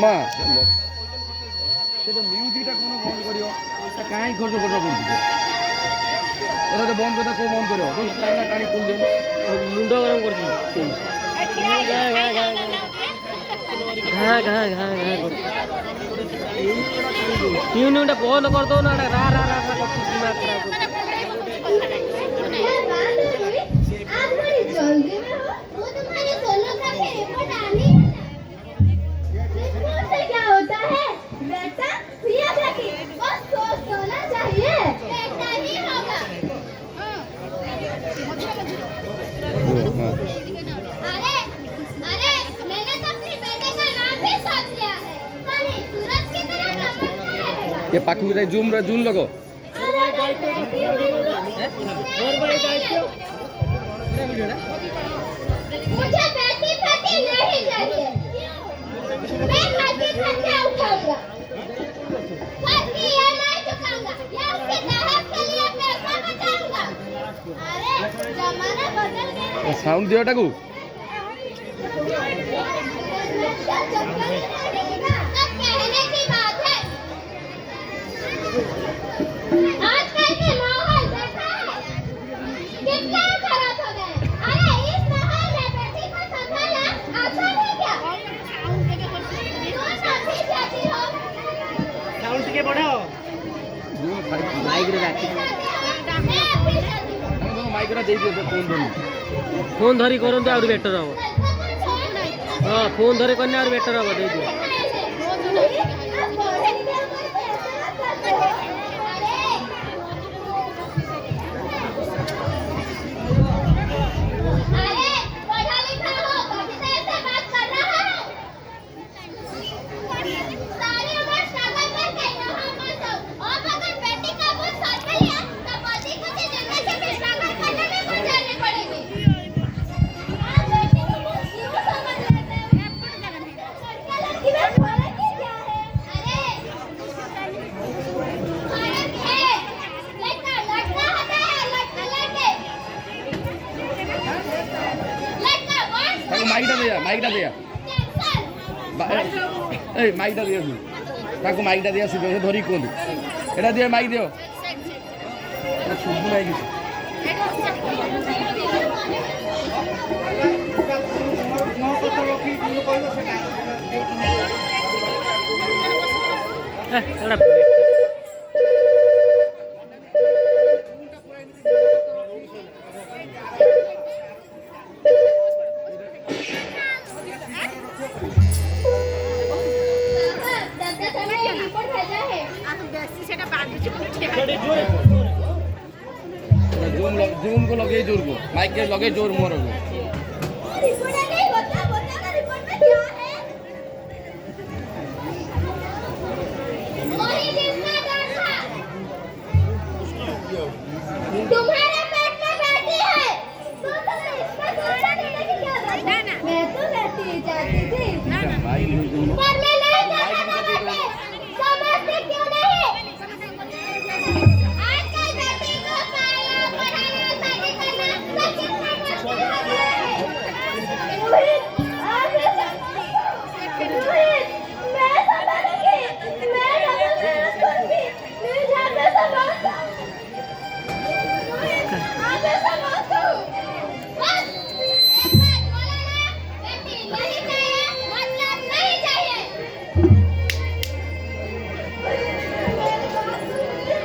मामा तो म्यूजिकटा कोनो बंद करियो काई खर्च कर तो बंद करता को बंद करियो तो टाइम टाणी खुल दे मुंड गरम कर बंद कर दो ना रा रा रा जल्दी में हो वो तुम्हारे सोलो करके रिपोर्ट आनी रिपोर्ट से क्या होता है बेटा प्रिया बेटी बस सोना चाहिए बेटा ही होगा अरे अरे मैंने तो अपने बेटे का नाम भी सोच लिया है कहीं सूरज की तरह चमकता है ये पाखु रे जूम लगो मुझे बैठी बैठी नहीं चाहिए मैं खाती खर्चा उठाऊंगा घर की ईएमआई चुकाऊंगा या उसके दहेज के लिए पैसा बचाऊंगा अरे जमाना बदल गया साउंड दियो टाकू कहने की बात है आजकल के माहौल देखा है कितना खराब हो गया अरे इस माहौल में बेटी को संभालना आसान है क्या तुम अभी जाती हो साउंड के बढ़ाओ माइक रे राखी मैं अभी जाती हूं माइक रे दे दियो फोन धरी करन तो और बेटर हो हां फोन धरे करने और बेटर हो दे दियो माइकटा दिया ए माइकटा दिया ताको माइकटा दिया सुबह धरी कहतु एटा दिया माइक दियो शुभ माइक जूम को लगे जोर को माइक के लगे जोर मोर को रिपोर्ट नहीं बता ना रिपोर्ट में क्या है वही जिसका डर था तुम्हारे पेट में बैठी है तो तुम्हें इसका दूसरा देने की क्या जरूरत है मैं तो बैठी जाती थी पर मैं नहीं जाना चाहती समझते क्यों नहीं आजकल बेटी को पालना पढ़ाना शादी करना सब कितना मुश्किल हो गया है रोहित आप ऐसा रोहित मैं संभालूंगी मैं डबल मेहनत करूंगी मेरे घर पे संभालता रोहित आप ऐसा मत करो बस एक बात बोला ना बेटी नहीं चाहिए मतलब नहीं चाहिए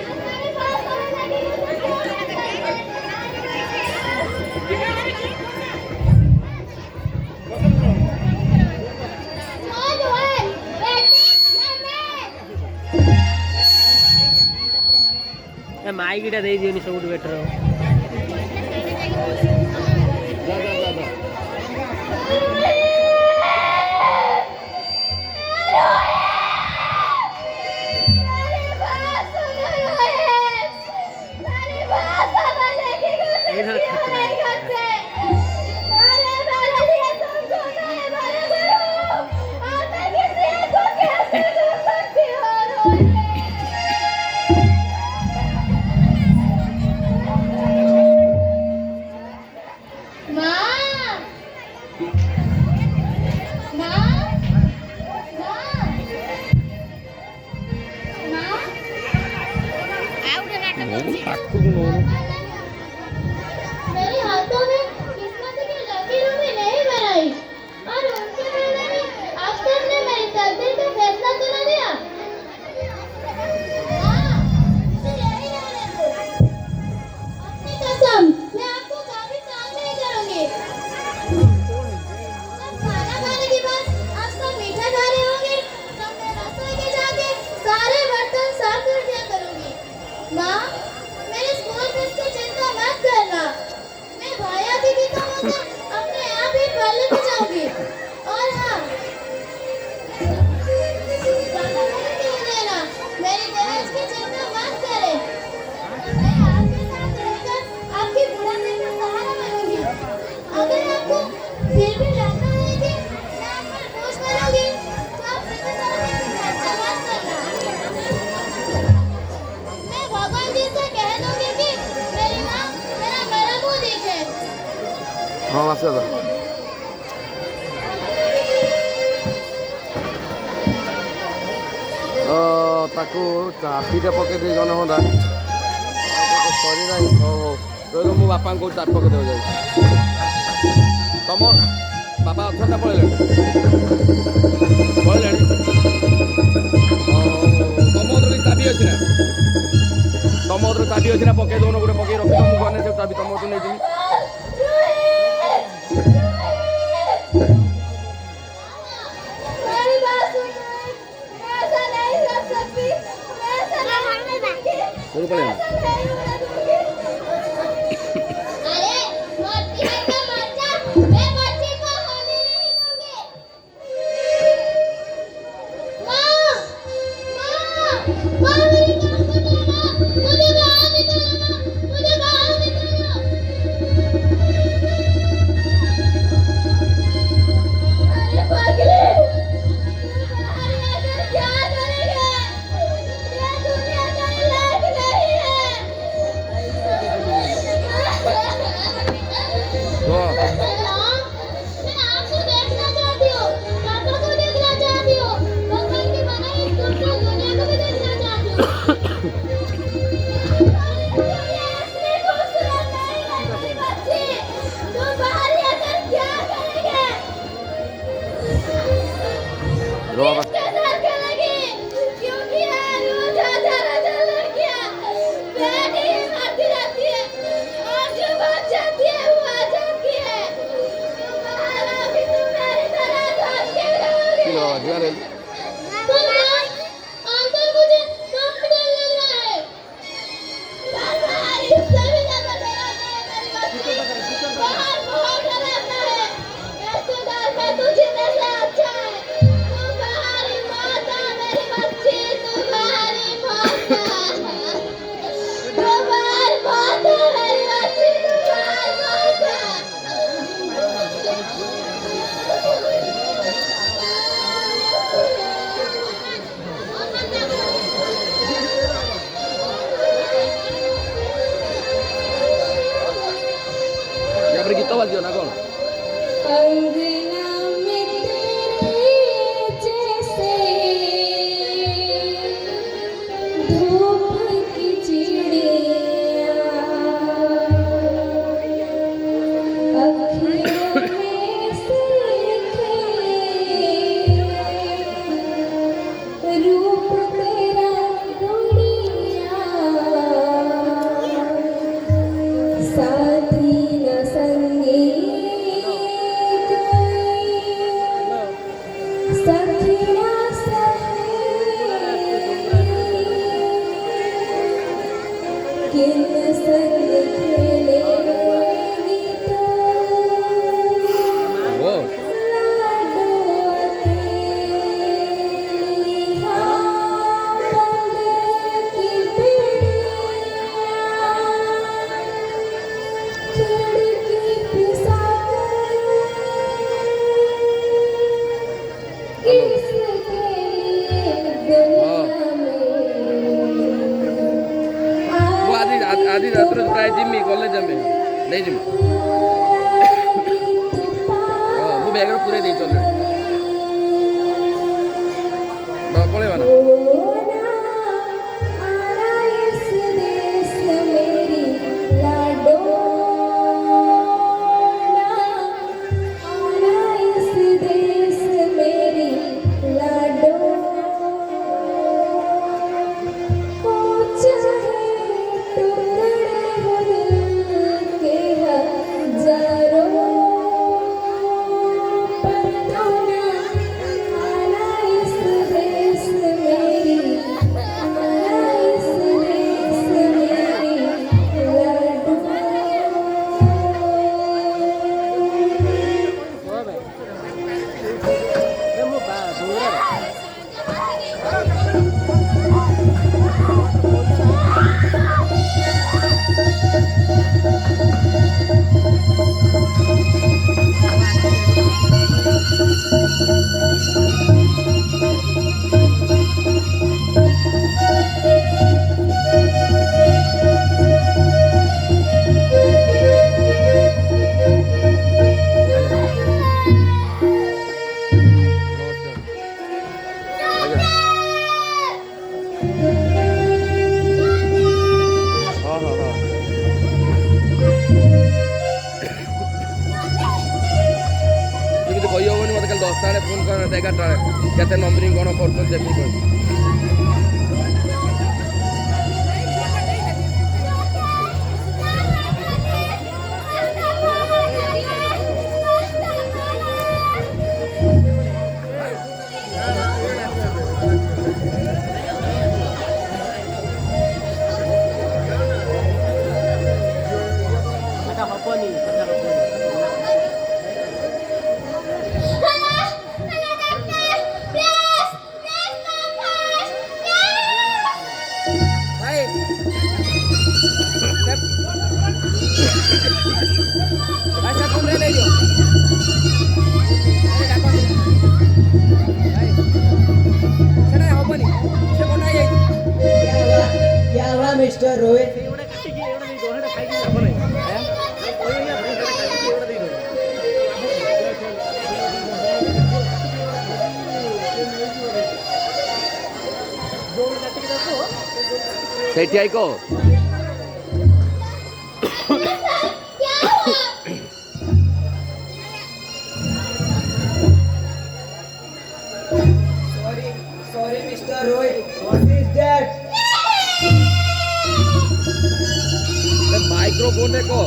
हमारी बात समझ लगी नौजवान बेटी मैं माइकटा दे दियो सब बेटर हो माँ ପାଖକୁ ନଉନୁ मेरे हाथों में किस्मत की लकीरों में नहीं बनाई और उनके पहले में अफसर ने मेरी तकदीर का फैसला सुना दिया। हाँ, तो यही रहने दो। अपनी कसम, मैं आपको कभी काम नहीं करूंगी। जब खाना खाने के बाद आप सब मीठा खा रहे होंगे, तब मैं रसोई के जाके सारे बर्तन साफ कर दिया करूंगी। माँ, मेरे स्कूल फीस की चिंता मत करना। मैं भैया की किताबों से अपने आप ही पढ़ने में जाऊंगी। और हाँ, पापा को भी कह देना, मेरी दहेज की चिंता मत करें। मैं आपके साथ रहकर आपकी बुढ़ापे का सहारा बनूंगी। अगर आपको फिर भी लगता है कि मैं आप पर बोझ बनूंगी, तो आप फिक्र करके खर्चा मत करना। मैं भगवान जी से कह दूंगी कि मेरी माँ मेरा मेरा मुंह देखे। ହଁ ଆସିବା ତ ତାକୁ ଚାବିଟା ପକେଇ ଦେଇ ଗଲେ ହୁଅନ୍ତା ସରି ନାହିଁ ହଉ ହଉ ରହିଲ ମୁଁ ବାପାଙ୍କୁ ଚାବି ପକେଇ ଦେବ ଯାଇ ତମ ବାପା ଅଛନ୍ତି ନା ପଳେଇଲେଣି ପଳେଇଲେଣି ତମ କତିରେ ଚାବି ଅଛି ନା ତମ କତିରେ ଚାବି ଅଛି ନା ପକେଇ ଦେଉନ ଗୋଟେ ପକେଇ ରଖିଦ ମୁଁ ଗଲେ ସେ ଚାବି ତମ କତିରୁ ନେଇଯିବି मेरी बात सुनिए, मैं ऐसा नहीं कर सकती। मैं ऐसा नहीं करूंगी। बोलो पड़ेगा ऐसा नहीं होने दूंगी। अरे मरती है तो मर जा, मैं बच्ची को होने नहीं दूंगी। माँ, माँ, मेरी बात सुनो माँ, मुझे बाहर निकालो माँ, मुझे बाहर निकालो। अरे पागले, बाहर आकर क्या करेंगे? ये दुनिया तेरे लायक नहीं है। वाह। मैं आपको देखना चाहती हूँ, पापा को देखना चाहती हूँ, भगवान की बनाई इस खूबसूरत दुनिया को भी देखना चाहती हूँ। दुनिया इतनी खूबसूरत नहीं है मेरी बच्ची, तुम बाहर आकर क्या करेंगे? रो बाबा इसके साथ करेंगे, क्योंकि हर रोज हजार लड़कियां बेटी ही मरती रहती है और जो बच जाती है वो आजादी है। तुम बाहर आओगी तो मेरी तरह धोख के रहोगे। जुआरे तुम अंदर मुझे कम डर लग रहा है। बाहर इससे भी ज्यादा डराता है मेरी बच्ची। बाहर बहुत डराता है। रिश्तेदार में तुझे से अच्छा है। तू बाहर ही मत आ मेरी बच्ची, तू बाहर ही मत आ। तू बाहर मत आ मेरी बच्ची, तू बाहर मत आ। यहाँ पर गीत बाजियो ना कौन अंगना में तेरे जैसे धूप की चिड़िया, अखियों में से रूप तेरा गुड़िया, साथी न संगी सखी न सहे, किन संग खेलेगी तो वो लाडो तेरी हाँ बंद की पिड़िया, खिड़की पिसाकर किसके दुनिया में वो आधी आधी रात प्राय जिम्मी कॉलेज में नहीं जिम्मी वो बैग पूरे नहीं चल रहे पड़ेगा ना ओ ना आना इस देश हाँ हाँ हाँ तुम कही हेनी मत कल 10टा बेले फोन कर 11टा केते नंबरिंग कौन कर ସେଟା ହବନି ସେଟା ହବନି। क्या हुआ मिस्टर रोहित? ଏଗୁଡ଼ା କାଟିକି ଏଗୁଡ଼ା ଦେଇଦବ ସେଟା ଖାଇକି ଲାଭ ନାହିଁ। ଏଗୁଡ଼ା ଦେଇଦବ। ଯୋଉ କାଟିକି ଦବ ସେଇଠି ଆଇ କହ Sorry, Mr. Rohit. What is that? Microphone को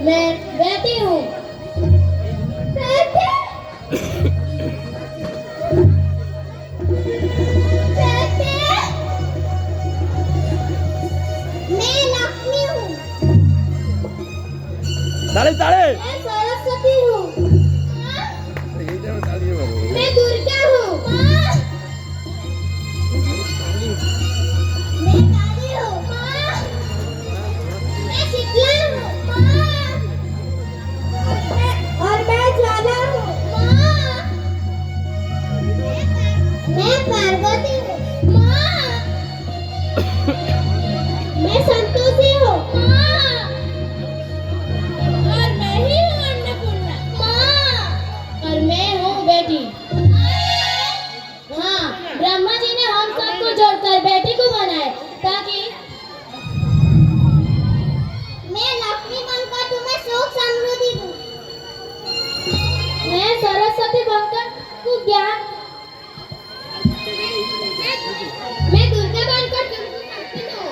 मैं बैठी हूँ। मैं लक्ष्मी हूँ। ताले ताले मैं सरस्वती हूँ। मैं दुर्गा हूँ। मैं काली हूँ। मैं शीतला हूँ। और मैं ज्वाला हूँ। मैं पार्वती हूँ। मैं संतोषी हूँ। और मैं ही हूँ अन्नपूर्णा। और मैं हूँ बेटी। हाँ, ब्रह्मा जी ने हम सबको जोड़कर बेटी को बनाए ताकि मैं लक्ष्मी बनकर तुम्हें सुख समृद्धि दूँ। मैं सरस्वती बनकर को ज्ञान। मैं दुर्गा बनकर तुमको शक्ति दूँ।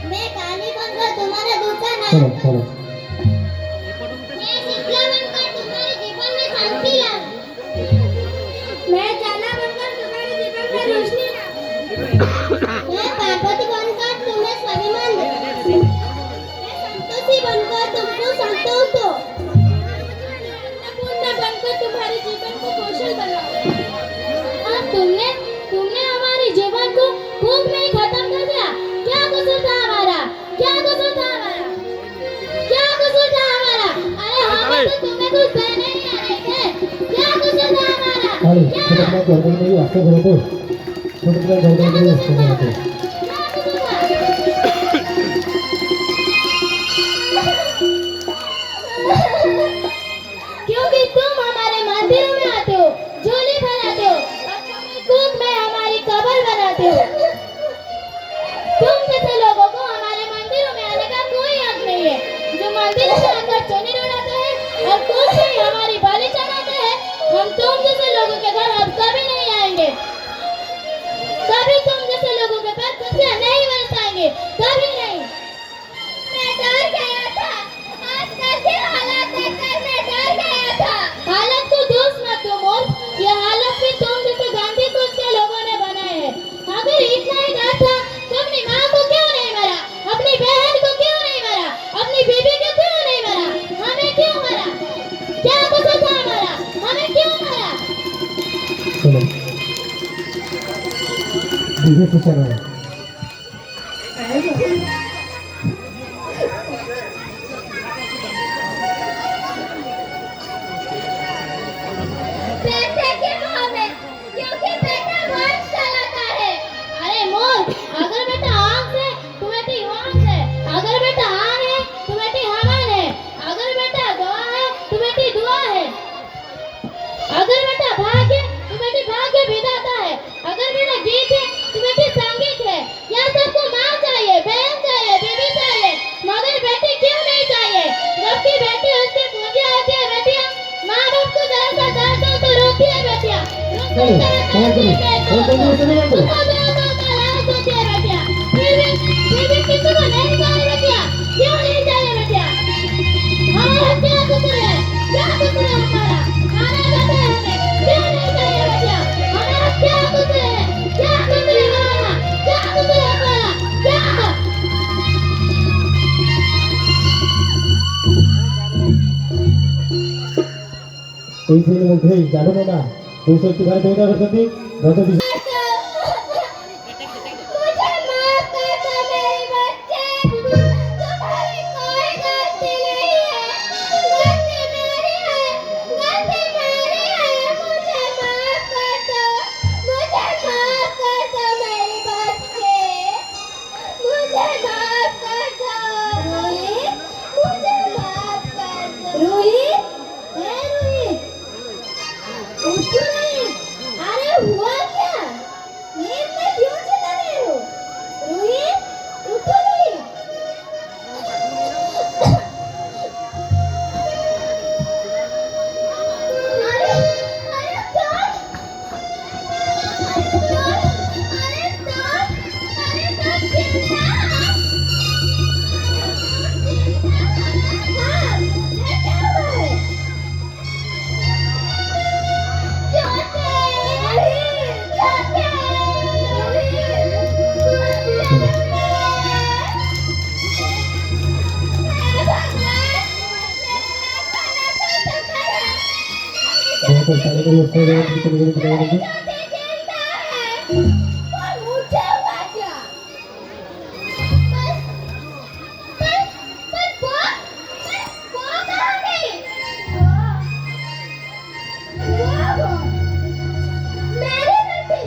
मैं काली बनकर तुम्हारा दुख का नाश। मैं शीतला बनकर तुम्हारे जीवन में शांति लाऊं। मैं ज्वाला बनकर तुम्हारे जीवन में रोशनी लाऊं। मैं पार्वती बनकर तुम्हें स्वाभिमान दूं। मैं संतोषी बनकर तुमको संतोष दूं। अन्नपूर्णा बनकर तुम्हारे जीवन को कौशल बनाऊं। अब तुमने हमारे जीवन को भूख में ही खत्म कर दिया। क्या कसूर था हमारा? क्या कसूर था हमारा? क्या कसूर था हमारा? अरे हमें तो तुम्हें कुछ देने ही आ रहे थे। क्या कसूर था हमारा? क्या कसूर था? क्योंकि तुम हमारे मंदिरों में आते हो, झोली भराते हो और कूद में हमारी कब्र बनाते हो। तुम जैसे लोगों को हमारे मंदिरों में आने का कोई हक नहीं है। जो मंदिर में आकर चुनी उड़ाते हैं और कूद में हमारी बलि क्या कसूर था हमारा? हमें क्यों मारा? सुनो डीजे से चला पैसे क्यों हमें? क्योंकि बेटा वर्ष चलाता है। अरे मोर, अगर बेटा आँख है तो बेटी आँख है, अगर बेटा आन है तो बेटी हवन है, अगर बेटा दुआ है तो बेटी दुआ है, अगर बेटा भाग्य तो बेटी भाग्य विधाता है, अगर बेटा गीत है तो बेटी संगीत है। यह सबको माँ चाहिए, बहन चाहिए, बीवी चाहिए, मगर बेटी क्यों नहीं चाहिए? जबकि बेटी उसकी पूंजी होती है। बेटियाँ माँ बाप को जरा सा दर्द हो तो रोती है बेटियाँ, बीवी किसी को नहीं चाहिए बेटियाँ, क्यों नहीं चाहिए बेटियाँ? हमारा क्या कसूर है? क्या कसूर है हमारा? खाना देते हैं हमें, क्यों नहीं चाहिए बेटियाँ? हमारा क्या कसूर है? क्या कसूर है हमारा? क्या कसूर है हमारा? क्या? এই ছেলের মধ্যেই জানো না 200 ভাই দেবতা করতে গত मुझे माफ कर दो मेरे बच्चे, तुम्हारी कोई गलती नहीं है, गलती मेरी है, गलती मेरी है, मुझे माफ कर दो, मुझे माफ कर दो मेरे बच्चे, मुझे माफ कर दो। रोहित, मुझे माफ कर दो। रोहित, है रोहित, उठ क्यों नहीं? अरे हुआ क्या? नींद में क्यों चिल्ला रहे हो? रोहित, उठो रोहित। अरे अरे डॉन, अरे डॉन, अरे डॉन, अरे डॉन चिल्ला। हाँ, ये क्या हुआ है? जोते, जोते, बहुत सारे को उससे जोते चिल्ला है। और मुझे हुआ क्या? पर वो कहाँ गई? वो मेरी बेटी,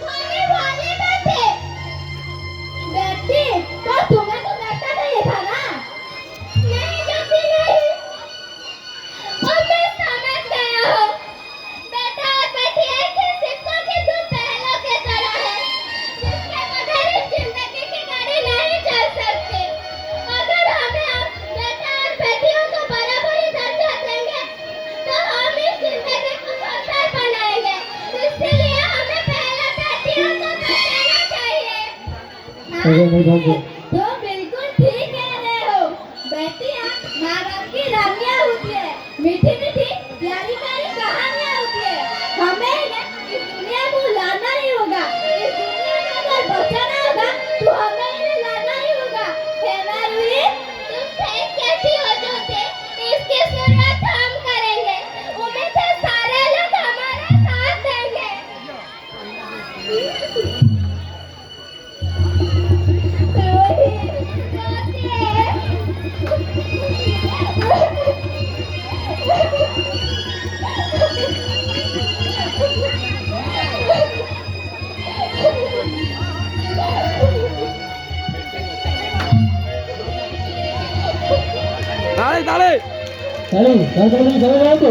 खाने वाली बेटी, बेटी, पर तुम्हें तो बेटा नहीं था ना? नहीं जोती नहीं, और मैं समझ गया हूँ, बेटा और बेटी एक ही सिक्कों के दो पहलुओं की तरह है, जिसके बगैर इस जिंदगी की गाड़ी नहीं चल सकती। अगर हमें बेटा और बेटियों को बराबरी दर्जा देंगे, तो हम इस जिंदगी को सुंदर बनाएंगे। इसलिए हमें पहले बेटियों को बचाना चाहिए। अरे नहीं भाग तो बिल्कुल ठीक कह रहे हो। बेटियां माँ बाप की रानियां होती है, मीठी मीठी प्यारी प्यारी कहानियां होती है। हमें इन्हें इस दुनिया को लाना ही होगा। इस दुनिया को अगर बचाना होगा तो हमें इन्हें लाना ही होगा। है ना रोहित? तुम सही कहती हो जोते, इसकी शुरुआत हम करेंगे। उम्मीद है सारे लोग हमारा साथ देंगे। दाड़े दाड़े चलो चलो चलो जाओ तो